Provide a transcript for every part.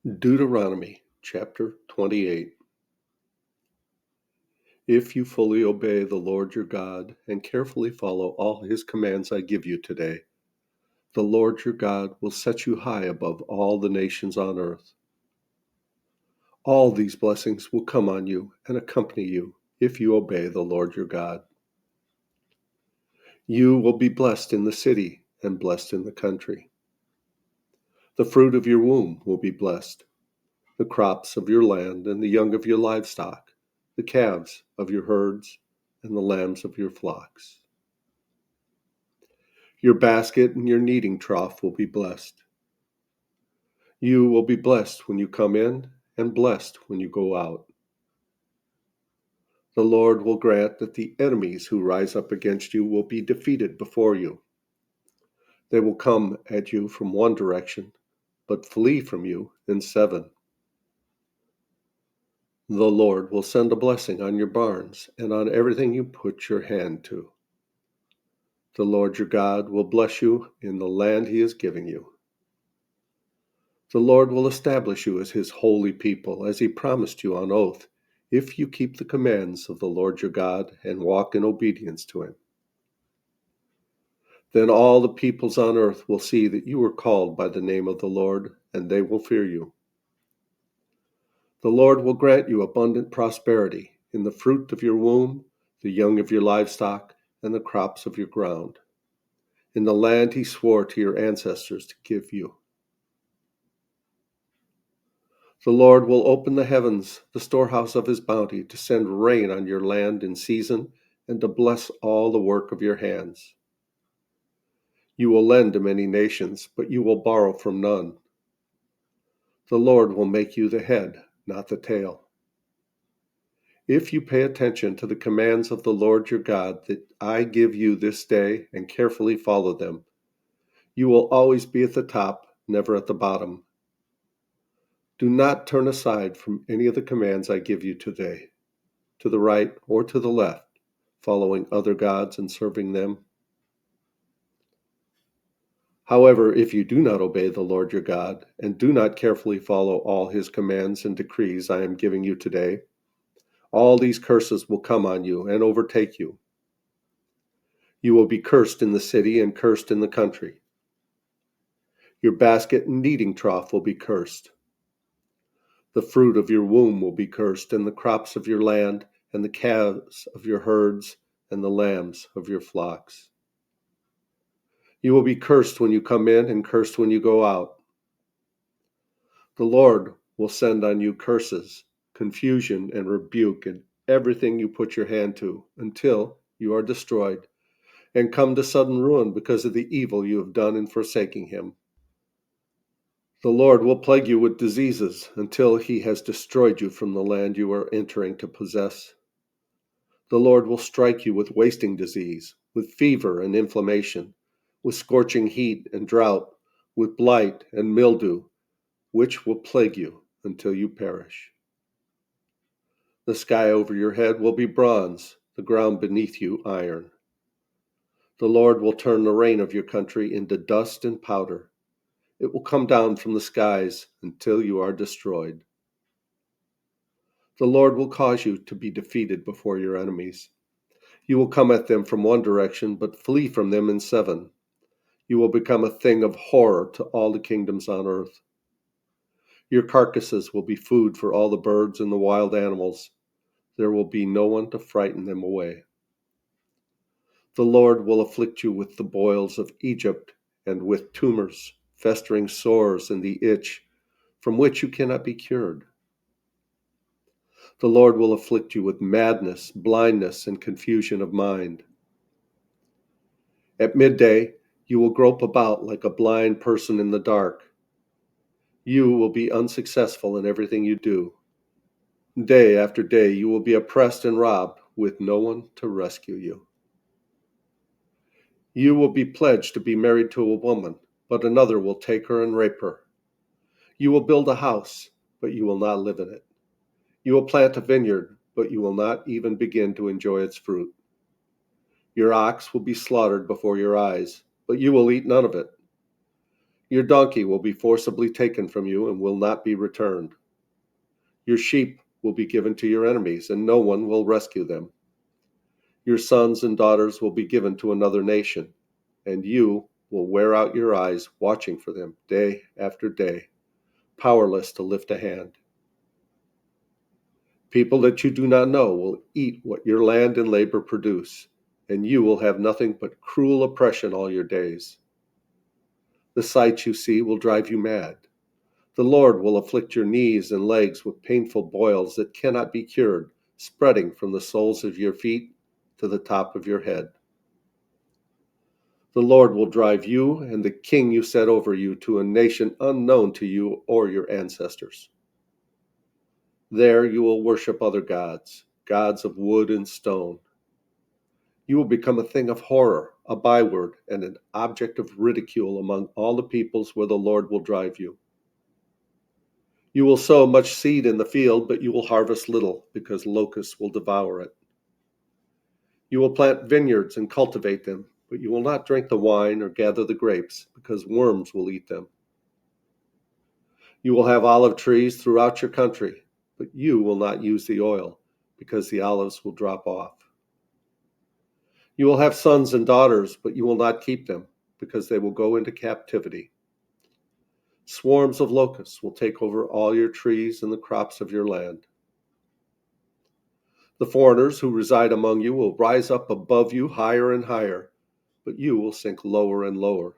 Deuteronomy chapter 28. If you fully obey the Lord your God and carefully follow all his commands I give you today, the Lord your God will set you high above all the nations on earth. All these blessings will come on you and accompany you if you obey the Lord your God. You will be blessed in the city and blessed in the country. The fruit of your womb will be blessed, the crops of your land and the young of your livestock, the calves of your herds and the lambs of your flocks. Your basket and your kneading trough will be blessed. You will be blessed when you come in and blessed when you go out. The Lord will grant that the enemies who rise up against you will be defeated before you. They will come at you from one direction, but flee from you in seven. The Lord will send a blessing on your barns and on everything you put your hand to. The Lord your God will bless you in the land he is giving you. The Lord will establish you as his holy people, as he promised you on oath, if you keep the commands of the Lord your God and walk in obedience to him. Then all the peoples on earth will see that you were called by the name of the Lord, and they will fear you. The Lord will grant you abundant prosperity in the fruit of your womb, the young of your livestock, and the crops of your ground, in the land he swore to your ancestors to give you. The Lord will open the heavens, the storehouse of his bounty, to send rain on your land in season and to bless all the work of your hands. You will lend to many nations, but you will borrow from none. The Lord will make you the head, not the tail. If you pay attention to the commands of the Lord your God that I give you this day and carefully follow them, you will always be at the top, never at the bottom. Do not turn aside from any of the commands I give you today, to the right or to the left, following other gods and serving them. However, if you do not obey the Lord your God and do not carefully follow all his commands and decrees I am giving you today, all these curses will come on you and overtake you. You will be cursed in the city and cursed in the country. Your basket and kneading trough will be cursed. The fruit of your womb will be cursed, and the crops of your land, and the calves of your herds, and the lambs of your flocks. You will be cursed when you come in and cursed when you go out. The Lord will send on you curses, confusion, and rebuke in everything you put your hand to, until you are destroyed and come to sudden ruin because of the evil you have done in forsaking him. The Lord will plague you with diseases until he has destroyed you from the land you are entering to possess. The Lord will strike you with wasting disease, with fever and inflammation, with scorching heat and drought, with blight and mildew, which will plague you until you perish. The sky over your head will be bronze, the ground beneath you iron. The Lord will turn the rain of your country into dust and powder. It will come down from the skies until you are destroyed. The Lord will cause you to be defeated before your enemies. You will come at them from one direction, but flee from them in seven. You will become a thing of horror to all the kingdoms on earth. Your carcasses will be food for all the birds and the wild animals. There will be no one to frighten them away. The Lord will afflict you with the boils of Egypt and with tumors, festering sores, and the itch, from which you cannot be cured. The Lord will afflict you with madness, blindness, and confusion of mind. At midday, you will grope about like a blind person in the dark. You will be unsuccessful in everything you do. Day after day, you will be oppressed and robbed with no one to rescue you. You will be pledged to be married to a woman, but another will take her and rape her. You will build a house, but you will not live in it. You will plant a vineyard, but you will not even begin to enjoy its fruit. Your ox will be slaughtered before your eyes, but you will eat none of it. Your donkey will be forcibly taken from you and will not be returned. Your sheep will be given to your enemies, and no one will rescue them. Your sons and daughters will be given to another nation, and you will wear out your eyes watching for them day after day, powerless to lift a hand. People that you do not know will eat what your land and labor produce, and you will have nothing but cruel oppression all your days. The sight you see will drive you mad. The Lord will afflict your knees and legs with painful boils that cannot be cured, spreading from the soles of your feet to the top of your head. The Lord will drive you and the king you set over you to a nation unknown to you or your ancestors. There you will worship other gods, gods of wood and stone. You will become a thing of horror, a byword, and an object of ridicule among all the peoples where the Lord will drive you. You will sow much seed in the field, but you will harvest little, because locusts will devour it. You will plant vineyards and cultivate them, but you will not drink the wine or gather the grapes, because worms will eat them. You will have olive trees throughout your country, but you will not use the oil, because the olives will drop off. You will have sons and daughters, but you will not keep them, because they will go into captivity. Swarms of locusts will take over all your trees and the crops of your land. The foreigners who reside among you will rise up above you higher and higher, but you will sink lower and lower.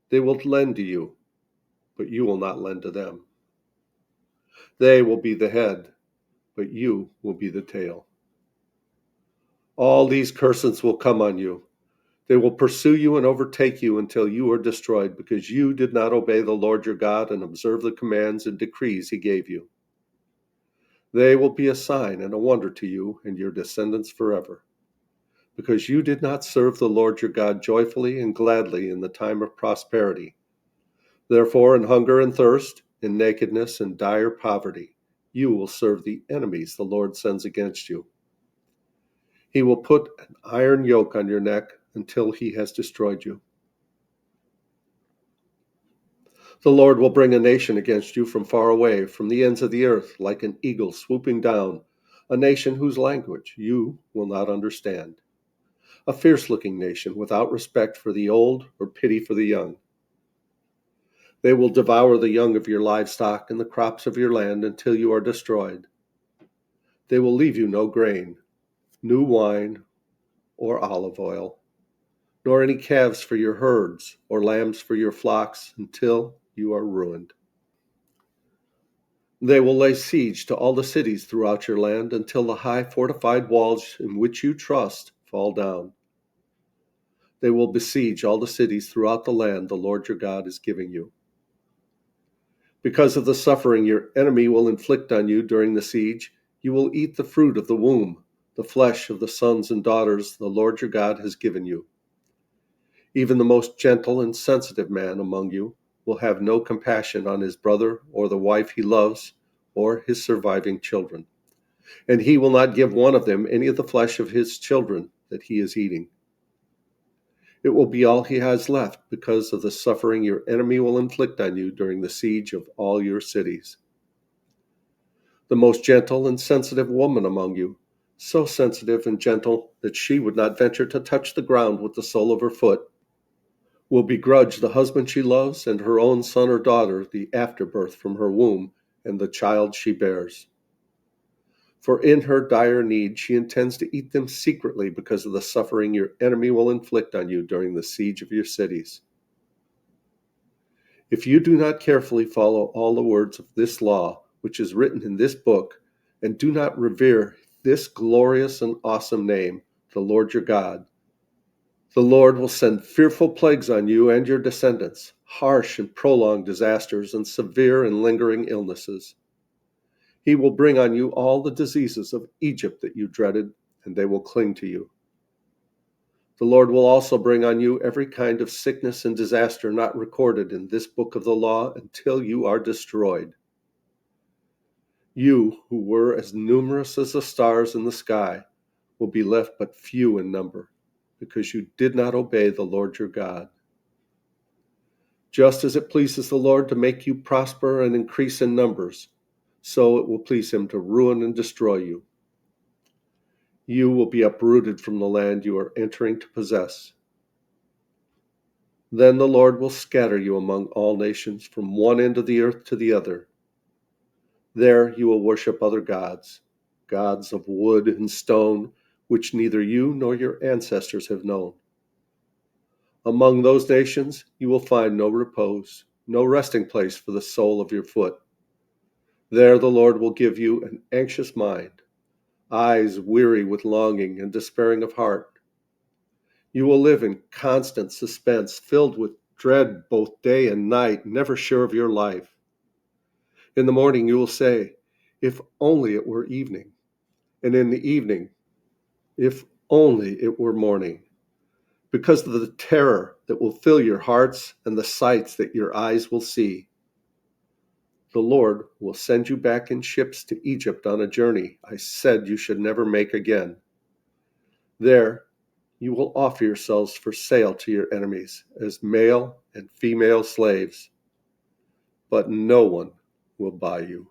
They will lend to you, but you will not lend to them. They will be the head, but you will be the tail. All these curses will come on you. They will pursue you and overtake you until you are destroyed, because you did not obey the Lord your God and observe the commands and decrees he gave you. They will be a sign and a wonder to you and your descendants forever, because you did not serve the Lord your God joyfully and gladly in the time of prosperity. Therefore, in hunger and thirst, in nakedness and dire poverty, you will serve the enemies the Lord sends against you. He will put an iron yoke on your neck until he has destroyed you. The Lord will bring a nation against you from far away, from the ends of the earth, like an eagle swooping down, a nation whose language you will not understand, a fierce-looking nation without respect for the old or pity for the young. They will devour the young of your livestock and the crops of your land until you are destroyed. They will leave you no grain, new wine, or olive oil, nor any calves for your herds or lambs for your flocks until you are ruined. They will lay siege to all the cities throughout your land until the high fortified walls in which you trust fall down. They will besiege all the cities throughout the land the Lord your God is giving you. Because of the suffering your enemy will inflict on you during the siege, you will eat the fruit of the womb, the flesh of the sons and daughters the Lord your God has given you. Even the most gentle and sensitive man among you will have no compassion on his brother or the wife he loves or his surviving children, and he will not give one of them any of the flesh of his children that he is eating. It will be all he has left because of the suffering your enemy will inflict on you during the siege of all your cities. The most gentle and sensitive woman among you, so sensitive and gentle that she would not venture to touch the ground with the sole of her foot, will begrudge the husband she loves and her own son or daughter the afterbirth from her womb and the child she bears. For in her dire need she intends to eat them secretly because of the suffering your enemy will inflict on you during the siege of your cities. If you do not carefully follow all the words of this law, which is written in this book, and do not revere this glorious and awesome name, the Lord your God, the Lord will send fearful plagues on you and your descendants, harsh and prolonged disasters, and severe and lingering illnesses. He will bring on you all the diseases of Egypt that you dreaded, and they will cling to you. The Lord will also bring on you every kind of sickness and disaster not recorded in this book of the law until you are destroyed. You, who were as numerous as the stars in the sky, will be left but few in number, because you did not obey the Lord your God. Just as it pleases the Lord to make you prosper and increase in numbers, so it will please him to ruin and destroy you. You will be uprooted from the land you are entering to possess. Then the Lord will scatter you among all nations, from one end of the earth to the other. There you will worship other gods, gods of wood and stone, which neither you nor your ancestors have known. Among those nations you will find no repose, no resting place for the sole of your foot. There the Lord will give you an anxious mind, eyes weary with longing and despairing of heart. You will live in constant suspense, filled with dread both day and night, never sure of your life. In the morning you will say, "If only it were evening," and in the evening, "If only it were morning," because of the terror that will fill your hearts and the sights that your eyes will see. The Lord will send you back in ships to Egypt on a journey I said you should never make again. There you will offer yourselves for sale to your enemies as male and female slaves, but no one will buy you.